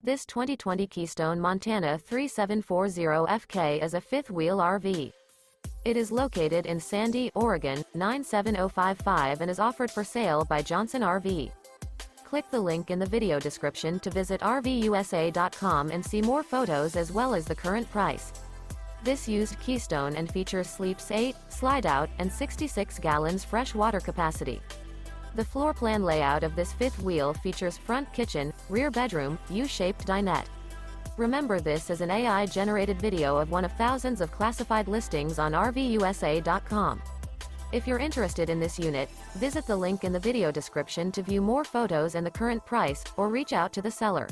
This 2020 Keystone Montana 3740FK is a fifth-wheel RV. It is located in Sandy, Oregon, 97055 and is offered for sale by Johnson RV. Click the link in the video description to visit RVUSA.com and see more photos as well as the current price. This used Keystone and features sleeps 8, Slideout, and 66 gallons fresh water capacity. The floor plan layout of this fifth wheel features front kitchen, rear bedroom, U-shaped dinette. Remember, this is an AI-generated video of one of thousands of classified listings on RVUSA.com. If you're interested in this unit, visit the link in the video description to view more photos and the current price, or reach out to the seller.